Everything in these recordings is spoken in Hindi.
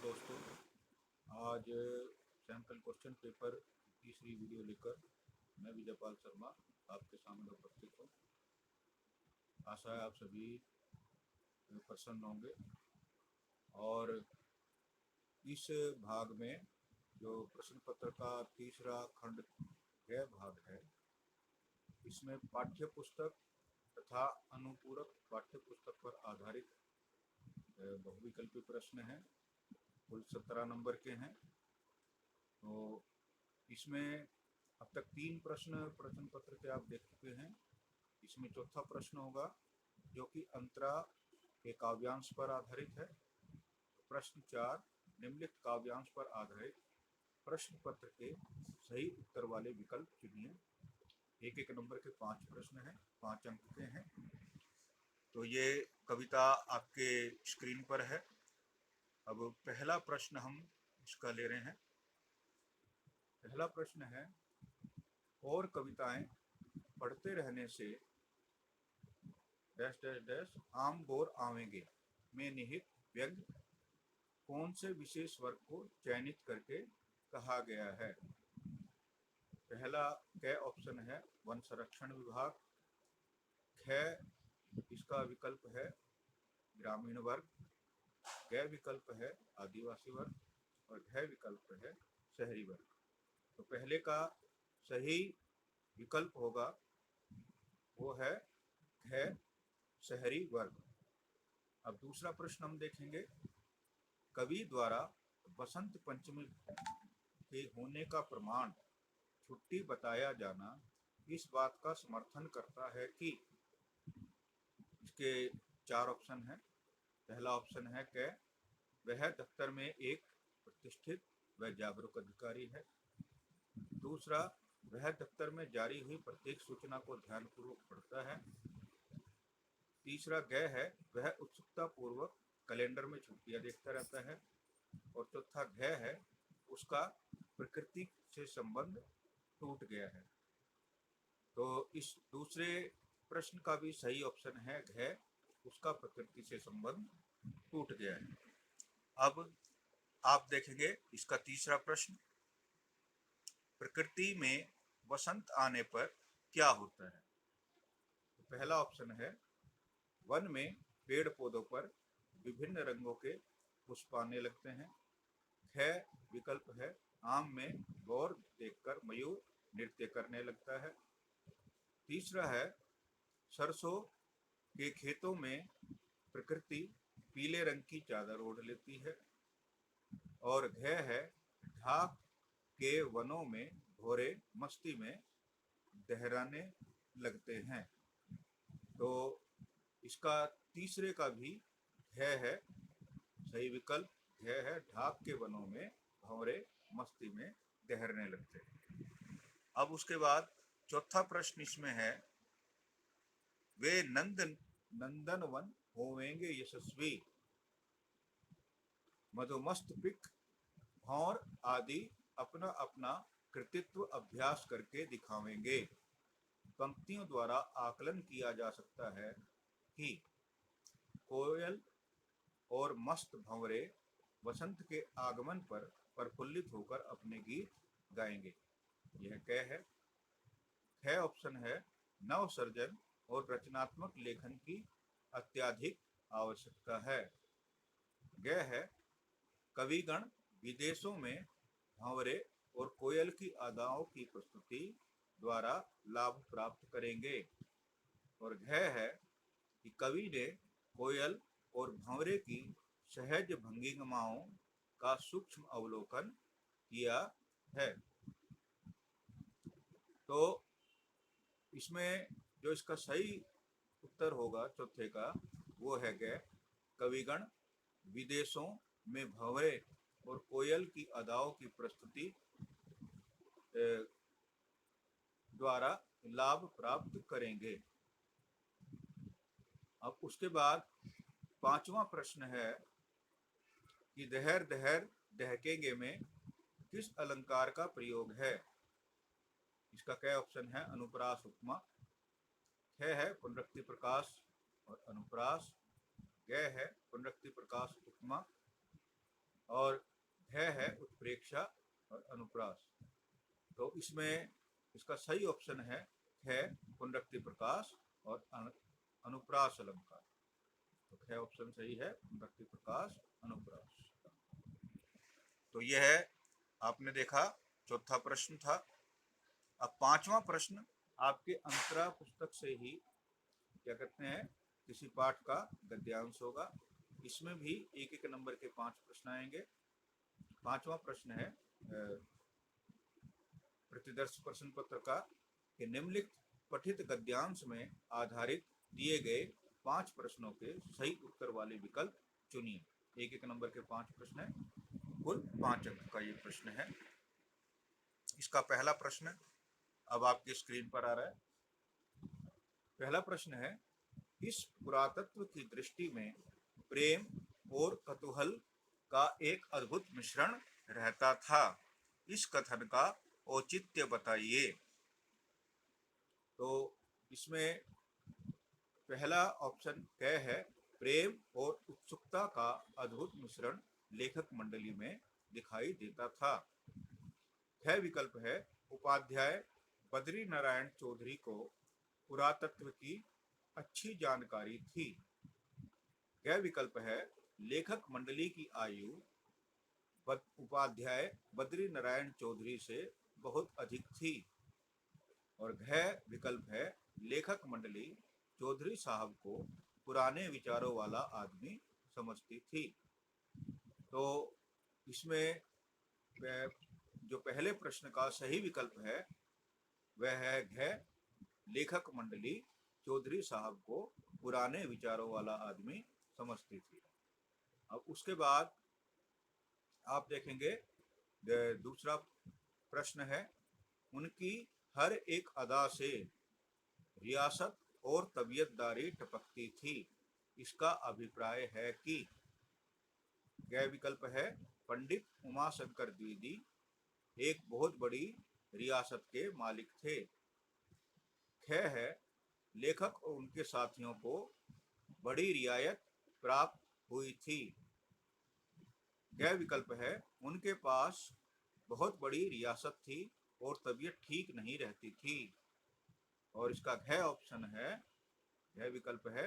दोस्तों, आज सैंपल क्वेश्चन पेपर तीसरी वीडियो लेकर मैं विजयपाल शर्मा आपके सामने उपस्थित हूँ। आशा है आप सभी प्रसन्न होंगे। और इस भाग में जो प्रश्न पत्र का तीसरा खंड यह भाग है, इसमें पाठ्य पुस्तक तथा अनुपूरक पाठ्य पुस्तक पर आधारित बहुविकल्पी प्रश्न हैं। कुल 17 नंबर के हैं। तो इसमें अब तक 3 प्रश्न पत्र के आप देख चुके हैं। इसमें चौथा प्रश्न होगा जो कि अंतरा के काव्यांश पर आधारित है। प्रश्न 4, निम्नलिखित काव्यांश पर आधारित प्रश्न पत्र के सही उत्तर वाले विकल्प चुनिए। एक एक नंबर के 5 प्रश्न हैं, 5 अंक के हैं। तो ये कविता आपके स्क्रीन पर है। अब पहला प्रश्न हम इसका ले रहे हैं। पहला प्रश्न है, और कविताएं पढ़ते रहने से डैश डैश डैश आम बोर आवेंगे में निहित व्यंग कौन से विशेष वर्ग को चयनित करके कहा गया है। पहला क ऑप्शन है वन संरक्षण विभाग, ख इसका विकल्प है ग्रामीण वर्ग, ग विकल्प है आदिवासी वर्ग और घ विकल्प है शहरी वर्ग। तो पहले का सही विकल्प होगा वो है घ शहरी वर्ग। अब दूसरा प्रश्न हम देखेंगे, कवि द्वारा बसंत पंचमी के होने का प्रमाण छुट्टी बताया जाना इस बात का समर्थन करता है कि। इसके 4 ऑप्शन हैं। पहला ऑप्शन है कि वह दफ्तर में एक प्रतिष्ठित व जागरूक अधिकारी है। दूसरा, वह दफ्तर में जारी हुई प्रत्येक सूचना को ध्यानपूर्वक पढ़ता है। तीसरा ग है, वह उत्सुकता पूर्वक कैलेंडर में छुट्टियां देखता रहता है। और चौथा घ है, उसका प्रकृति से संबंध टूट गया है। तो इस दूसरे प्रश्न का भी सही ऑप्शन है घ, उसका प्रकृति से संबंध टूट गया है। अब आप देखेंगे इसका तीसरा प्रश्न, प्रकृति में वसंत आने पर क्या होता है। तो पहला ऑप्शन है, वन में पेड़ पौधों पर विभिन्न रंगों के पुष्प आने लगते हैं। ख विकल्प है, आम में गौर देखकर मयूर नृत्य करने लगता है। तीसरा है, सरसों के खेतों में प्रकृति पीले रंग की चादर ओढ़ लेती है। और घ है, ढाक के वनों में भौरे मस्ती में दहराने लगते हैं। तो इसका तीसरे का भी है सही विकल्प है, ढाक के वनों में भौरे मस्ती में दहरने लगते हैं। अब उसके बाद चौथा प्रश्न इसमें है, वे नंदन वन होवेंगे यशस्वी, मधुमस्त पिक भौर आदि अपना अपना कृतित्व अभ्यास करके दिखावेंगे। पंक्तियों द्वारा आकलन किया जा सकता है कि कोयल और मस्त भंवरे वसंत के आगमन पर प्रफुल्लित होकर अपने गीत गाएंगे। यह क है। ख ऑप्शन है, नव सर्जन और रचनात्मक लेखन की अत्यधिक आवश्यकता है। ग है, कविगण विदेशों में भंवरे और कोयल की अदाओं की प्रस्तुति द्वारा लाभ प्राप्त करेंगे। और घ है कि कवि ने कोयल और भंवरे की सहज भंगिमाओं का सूक्ष्म अवलोकन किया है। तो इसमें जो इसका सही उत्तर होगा चौथे का वो है कि कविगण विदेशों में भंवरे और कोयल की अदाओं की प्रस्तुति द्वारा लाभ प्राप्त करेंगे। अब उसके बाद पांचवा प्रश्न है कि दहर दहर दहकेंगे में किस अलंकार का प्रयोग है। इसका क्या ऑप्शन है, अनुप्रास उपमा, है पुनरुक्ति प्रकाश और अनुप्रास, ग है पुनरुक्ति प्रकाश उपमा, और घ है उत्प्रेक्षा और अनुप्रास। तो इसमें इसका सही ऑप्शन है ख पुनरुक्ति प्रकाश और अनुप्रास अलंकार। तो ख ऑप्शन सही है, पुनरुक्ति प्रकाश अनुप्रास। तो यह है, आपने देखा चौथा प्रश्न था। अब पांचवा प्रश्न आपके अंतरा पुस्तक से ही क्या कहते हैं किसी पाठ का गद्यांश होगा। इसमें भी एक एक नंबर के 5 प्रश्न आएंगे। पांचवा प्रश्न है प्रतिदर्श प्रश्न पत्र का कि निम्नलिखित पठित गद्यांश में आधारित दिए गए 5 प्रश्नों के सही उत्तर वाले विकल्प चुनिए। एक एक नंबर के 5 प्रश्न है, कुल 5 अंक का ये प्रश्न है। इसका पहला प्रश्न अब आपकी स्क्रीन पर आ रहा है। पहला प्रश्न है, इस पुरातत्व की दृष्टि में प्रेम और कतूहल का एक अद्भुत मिश्रण रहता था। इस कथन का औचित्य बताइए। तो इसमें पहला ऑप्शन क है, प्रेम और उत्सुकता का अद्भुत मिश्रण लेखक मंडली में दिखाई देता था। ख विकल्प है, उपाध्याय बद्री नारायण चौधरी को पुरातत्व की अच्छी जानकारी थी। ग विकल्प है, लेखक मंडली की आयु उपाध्याय बद्री नारायण चौधरी से बहुत अधिक थी। और घ विकल्प है, लेखक मंडली चौधरी साहब को पुराने विचारों वाला आदमी समझती थी। तो इसमें जो पहले प्रश्न का सही विकल्प है वह है घ, लेखक मंडली चौधरी साहब को पुराने विचारों वाला आदमी समझती थी। अब उसके बाद आप देखेंगे दूसरा प्रश्न है, उनकी हर एक अदा से रियासत और तबीयतदारी टपकती थी। इसका अभिप्राय है कि ग विकल्प है, पंडित उमाशंकर द्विवेदी एक बहुत बड़ी रियासत के मालिक थे। ख है, लेखक और उनके साथियों को बड़ी रियायत प्राप्त हुई थी। ग विकल्प है, उनके पास बहुत बड़ी रियासत थी और तबीयत ठीक नहीं रहती थी। और इसका घ ऑप्शन है, यह विकल्प है,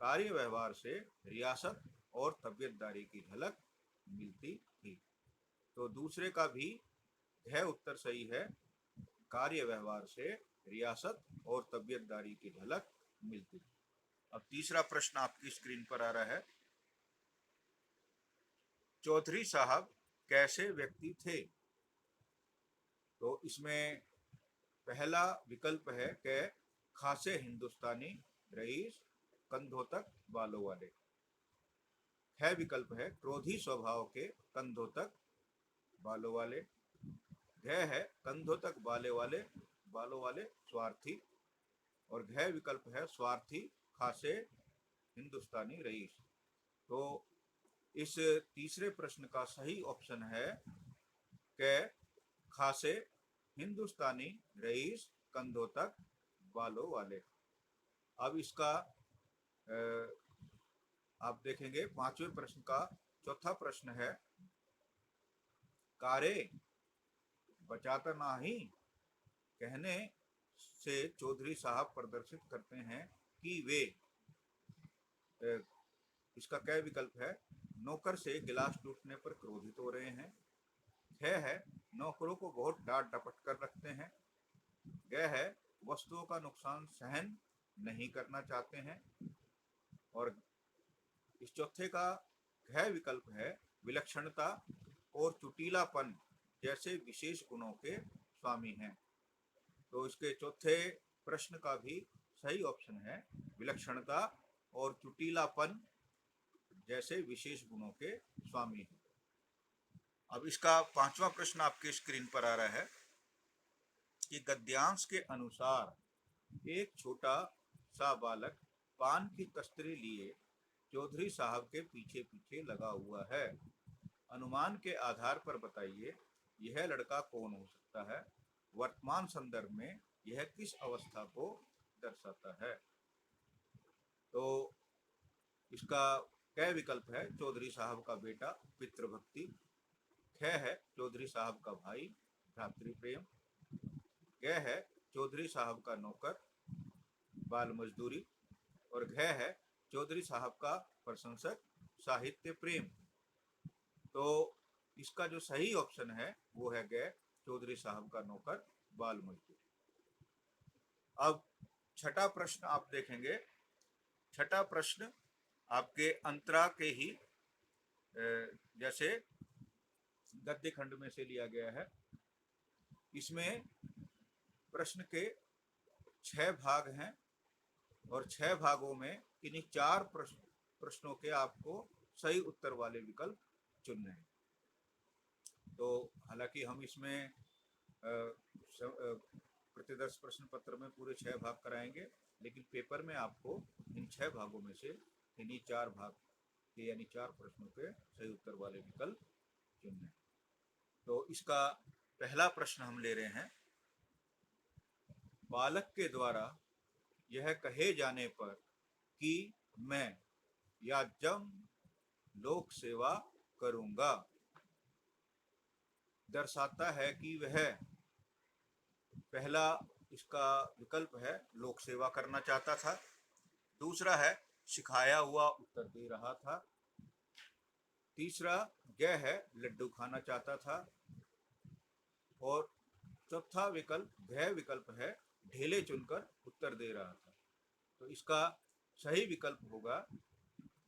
कार्य व्यवहार से रियासत और तबीयतदारी की झलक मिलती थी। तो दूसरे का भी घ उत्तर सही है, कार्य व्यवहार से रियासत और तबीयतदारी की झलक मिलती थी। अब तीसरा प्रश्न आपकी स्क्रीन पर आ रहा है, चौधरी साहब कैसे व्यक्ति थे। तो इसमें पहला विकल्प है कि खासे हिंदुस्तानी, रईस, कंधों तक बालों वाले। है विकल्प है, क्रोधी स्वभाव के, कंधों तक बालों वाले। है कंधों तक बालों वाले स्वार्थी। और घ विकल्प है, स्वार्थी, खासे, हिंदुस्तानी, रईस। तो इस तीसरे प्रश्न का सही ऑप्शन है कि खासे, हिंदुस्तानी, रईस, कंधों तक बालों वाले। अब इसका आप देखेंगे पांचवें प्रश्न का चौथा प्रश्न है, कारे बचाता नहीं कहने से चौधरी साहब प्रदर्शित करते हैं कि वे इसका क्या विकल्प है, नौकर से गिलास टूटने पर क्रोधित हो रहे हैं। है नौकरों को बहुत डांट डपट कर रखते हैं। है वस्तुओं का नुकसान सहन नहीं करना चाहते हैं। और इस चौथे का घ विकल्प है, विलक्षणता और चुटीलापन जैसे विशेष गुणों के स्वामी हैं। तो इसके चौथे प्रश्न का भी सही ऑप्शन है, विलक्षणता और चुटीलापन जैसे विशेष गुणों के स्वामी हैं। अब इसका पांचवा प्रश्न आपके स्क्रीन पर आ रहा है कि गद्यांश के अनुसार एक छोटा सा बालक पान की तस्तरी लिए चौधरी साहब के पीछे पीछे लगा हुआ है। अनुमान के आधार पर बताइए यह लड़का कौन हो सकता है। वर्तमान संदर्भ में यह किस अवस्था को दर्शाता है। तो इसका क विकल्प है चौधरी साहब का बेटा पितृभक्ति। ख है चौधरी साहब का भाई भ्रातृ प्रेम। ग है चौधरी साहब का नौकर बाल मजदूरी। और घ है चौधरी साहब का प्रशंसक साहित्य प्रेम। तो इसका जो सही ऑप्शन है वो है ग चौधरी साहब का नौकर बाल मजदूर। अब छठा प्रश्न आप देखेंगे। छठा प्रश्न आपके अंतरा के ही जैसे गद्य खंड में से लिया गया है। इसमें प्रश्न के 6 भाग हैं और 6 भागों में इन्हीं 4 प्रश्नों के आपको सही उत्तर वाले विकल्प चुनने हैं। तो हालांकि हम इसमें प्रतिदर्श प्रश्न पत्र में पूरे 6 भाग कराएंगे, लेकिन पेपर में आपको इन 6 भागों में से इन्हीं 4 भाग के यानी 4 प्रश्नों के सही उत्तर वाले विकल्प चुनने हैं। तो इसका पहला प्रश्न हम ले रहे हैं। बालक के द्वारा यह कहे जाने पर कि मैं या जब लोक सेवा करूंगा दर्शाता है कि वह, पहला इसका विकल्प है लोक सेवा करना चाहता था। दूसरा है सिखाया हुआ उत्तर दे रहा था। तीसरा यह है लड्डू खाना चाहता था। और चौथा विकल्प घ विकल्प है ढेले चुनकर उत्तर दे रहा था। तो इसका सही विकल्प होगा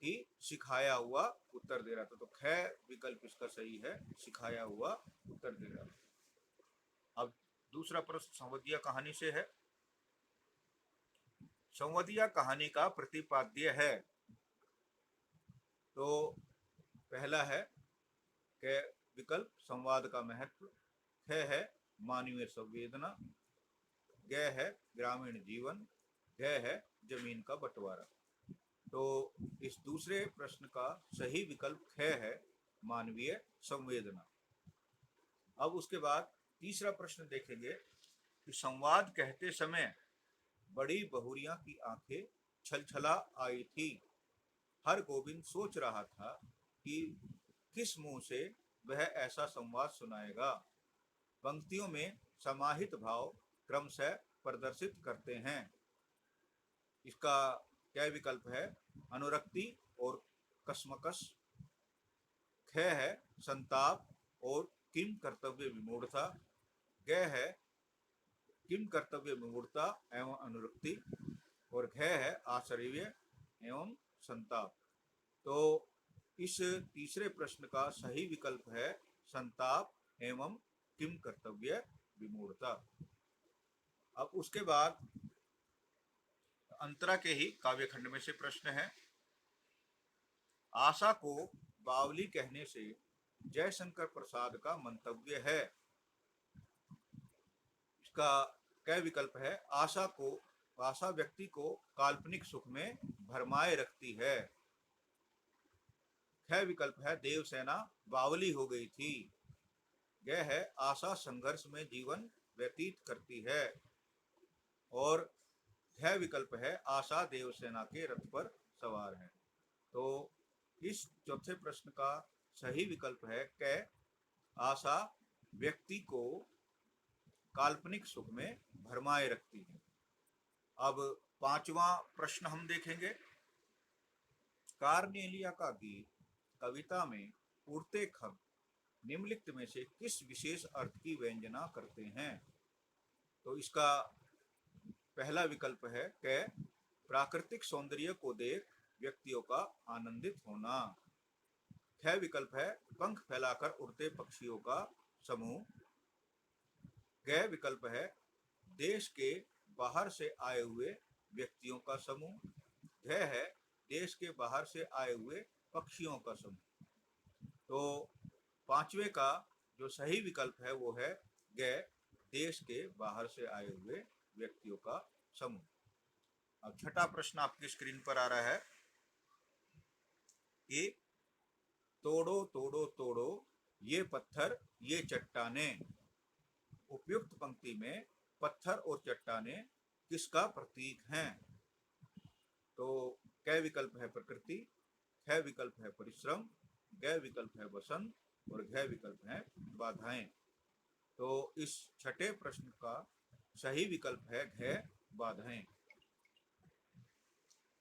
कि सिखाया हुआ उत्तर दे रहा था। तो ख विकल्प इसका सही है, सिखाया हुआ उत्तर दे रहा था। अब दूसरा प्रश्न संवदिया कहानी से है। संवदिया कहानी का प्रतिपाद्य है। तो पहला है क विकल्प संवाद का महत्व। ख है मानवीय संवेदना। ग है ग्रामीण जीवन। घ है जमीन का बंटवारा। तो इस दूसरे प्रश्न का सही विकल्प ख है मानवीय संवेदना। अब उसके बाद तीसरा प्रश्न देखेंगे कि संवाद कहते समय बड़ी बहुरिया की आंखें छलछला आई थी। हर गोविंद सोच रहा था कि किस मुंह से वह ऐसा संवाद सुनाएगा। पंक्तियों में समाहित भाव क्रमशः प्रदर्शित करते हैं। इसका क्या विकल्प है अनुरक्ति और कशमकश। ख है संताप और किम कर्तव्य विमूढ़ता। ग है किम कर्तव्य विमूढ़ता एवं अनुरक्ति। और घ है आश्चर्य एवं संताप। तो इस तीसरे प्रश्न का सही विकल्प है संताप एवं किम कर्तव्य विमूढ़ता। अब उसके बाद अंतरा के ही काव्य खंड में से प्रश्न है। आशा को बावली कहने से जयशंकर प्रसाद का मंतव्य है। इसका क्या विकल्प है आशा व्यक्ति को काल्पनिक सुख में भरमाए रखती है। ख विकल्प है देवसेना बावली हो गई थी। यह है आशा संघर्ष में जीवन व्यतीत करती है। और घ विकल्प है आशा देवसेना के रथ पर सवार है। तो इस चौथे प्रश्न का सही विकल्प है क आशा व्यक्ति को काल्पनिक सुख में भरमाए रखती है। अब पांचवा प्रश्न हम देखेंगे। कार्नेलिया का गीत कविता में उड़ते खग निम्नलिखित में से किस विशेष अर्थ की व्यंजना करते हैं। तो इसका पहला विकल्प है क प्राकृतिक सौंदर्य को देख व्यक्तियों का आनंदित होना। ख विकल्प है पंख फैलाकर उड़ते पक्षियों का समूह। ग विकल्प है देश के बाहर से आए हुए व्यक्तियों का समूह। घ है देश के बाहर से आए हुए पक्षियों का समूह। तो पांचवे का जो सही विकल्प है वो है ग देश के बाहर से आए हुए व्यक्तियों का समूह। अब छठा प्रश्न आपकी स्क्रीन पर आ रहा है कि तोड़ो तोड़ो तोड़ो ये पत्थर ये चट्टाने। उपयुक्त पंक्ति में पत्थर और चट्टाने किसका प्रतीक हैं। तो क्या विकल्प है प्रकृति। ख विकल्प है परिश्रम, ग विकल्प है वसंत और घ विकल्प है बाधाएं। तो इस छठे प्रश्न का सही विकल्प है घ बाधाएं।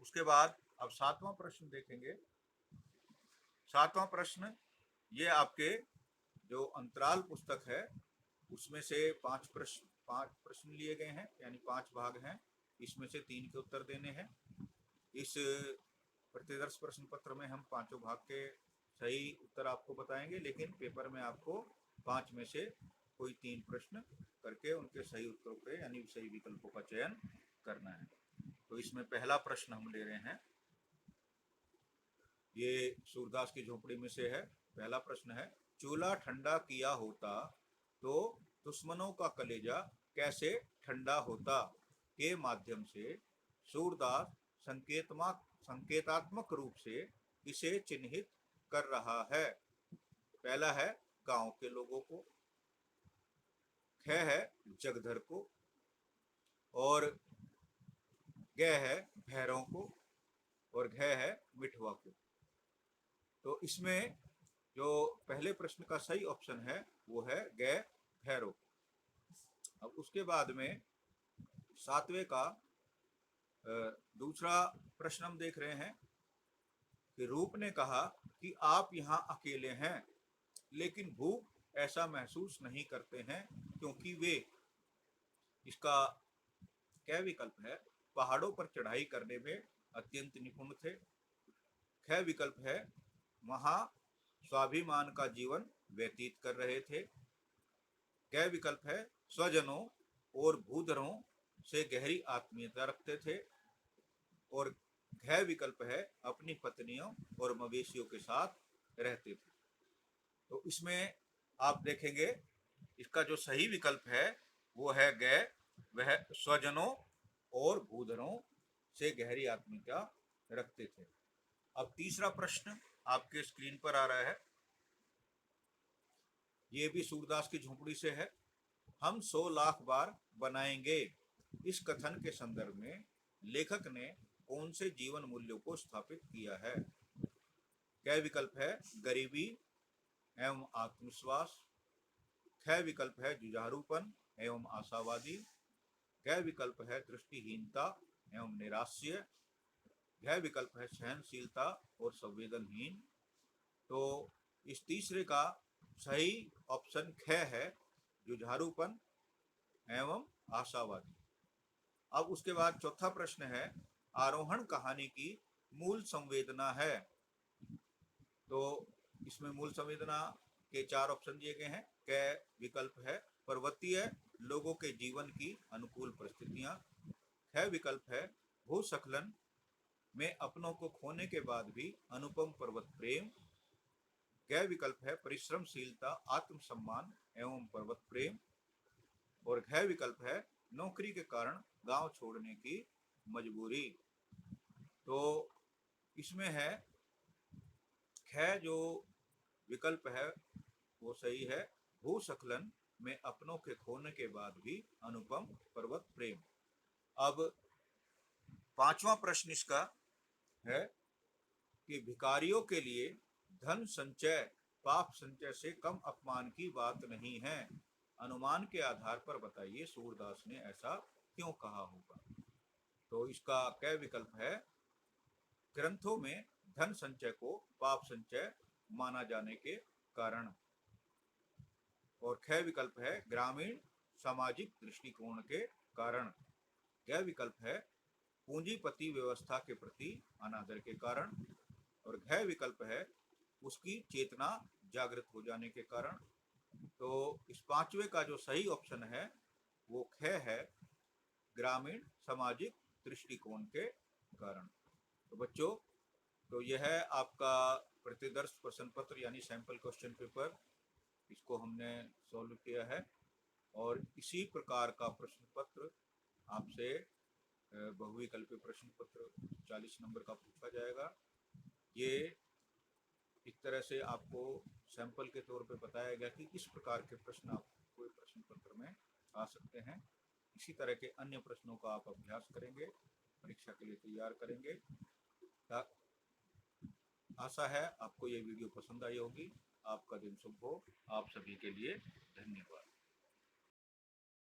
उसके बाद अब सातवां प्रश्न देखेंगे। सातवां प्रश्न ये आपके जो अंतराल पुस्तक है उसमें से पांच प्रश्न लिए गए हैं, यानी 5 भाग हैं। इसमें से 3 के उत्तर देने हैं। इस प्रतिदर्श प्रश्न पत्र में हम 5 भाग के सही उत्तर आपको बताएंगे, लेकिन पेपर में आपको 5 में से कोई 3 प्रश्न करके उनके सही उत्तरों पे यानी सही विकल्पों का चयन करना है। तो इसमें पहला प्रश्न हम ले रहे हैं, ये सूरदास की झोपड़ी में से है। पहला प्रश्न है, चूल्हा ठंडा किया होता तो दुश्मनों का कलेजा कैसे ठंडा होता के माध्यम से सूरदास संकेतात्मक रूप से इसे चिन्हित कर रहा है। पहला है गांव के लोगों को, ख है जगधर को और ग है भैरों को और घ है मिठवा को। तो इसमें जो पहले प्रश्न का सही ऑप्शन है वो है ग भैरव। अब उसके बाद में सातवें का दूसरा प्रश्न हम देख रहे हैं कि रूप ने कहा कि आप यहाँ अकेले हैं, लेकिन भूख ऐसा महसूस नहीं करते हैं क्योंकि वे, इसका क्या विकल्प है, पहाड़ों पर चढ़ाई करने में अत्यंत निपुण थे। ख विकल्प है वहां स्वाभिमान का जीवन व्यतीत कर रहे थे। ग विकल्प है स्वजनों और भूधरों से गहरी आत्मीयता रखते थे। और घ विकल्प है अपनी पत्नियों और मवेशियों के साथ रहते थे। तो इसमें आप देखेंगे इसका जो सही विकल्प है वो है ग, वह स्वजनों और भूधरों से गहरी आत्मीयता रखते थे। अब तीसरा प्रश्न आपके स्क्रीन पर आ रहा है, ये भी सूरदास की झोपड़ी से है। हम 100 लाख बार बनाएंगे, इस कथन के संदर्भ में लेखक ने कौन से जीवन मूल्यों को स्थापित किया है। क विकल्प है गरीबी एवं आत्मविश्वास, ख विकल्प है जुझारूपन एवं आशावादी, ग विकल्प है दृष्टिहीनता एवं निराश्य, घ विकल्प है सहनशीलता और संवेदनहीन। तो इस तीसरे का सही ऑप्शन ख है जुझारूपन एवं आशावादी। अब उसके बाद चौथा प्रश्न है, आरोहण कहानी की मूल संवेदना है। तो इसमें मूल संवेदना के 4 ऑप्शन दिए गए हैं। क विकल्प है पर्वतीय लोगों के जीवन की अनुकूल परिस्थितियां, ख विकल्प है भूस्खलन में अपनों को खोने के बाद भी अनुपम पर्वत प्रेम, ग विकल्प है परिश्रमशीलता आत्मसम्मान एवं पर्वत प्रेम और घ विकल्प है नौकरी के कारण गांव छोड़ने की मजबूरी। तो इसमें है ख जो विकल्प है वो सही है, भूस्खलन में अपनों के खोने के बाद भी अनुपम पर्वत प्रेम। अब पांचवा प्रश्न इसका है कि भिखारियों के लिए धन संचय पाप संचय से कम अपमान की बात नहीं है, अनुमान के आधार पर बताइए सूरदास ने ऐसा क्यों कहा होगा। तो इसका क विकल्प है ग्रंथों में धन संचय को पाप संचय माना जाने के कारण, और ख विकल्प है ग्रामीण सामाजिक दृष्टिकोण के कारण, ग विकल्प है पूंजीपति व्यवस्था के प्रति अनादर के कारण और घ विकल्प है उसकी चेतना जागृत हो जाने के कारण। तो इस पांचवे का जो सही ऑप्शन है वो ख है ग्रामीण सामाजिक दृष्टिकोण के कारण। तो बच्चों, तो यह है आपका प्रतिदर्श प्रश्न पत्र यानी सैंपल क्वेश्चन पेपर, इसको हमने सॉल्व किया है और इसी प्रकार का प्रश्न पत्र आपसे बहुविकल्पीय प्रश्न पत्र 40 नंबर का पूछा जाएगा। ये एक तरह से आपको सैंपल के तौर पे बताया गया कि किस प्रकार के प्रश्न आपको कोई प्रश्न पत्र में आ सकते हैं। इसी तरह के अन्य प्रश्नों का आप अभ्यास करेंगे, परीक्षा के लिए तैयार करेंगे। आशा है आपको ये वीडियो पसंद आई होगी। आपका दिन शुभ हो। आप सभी के लिए धन्यवाद।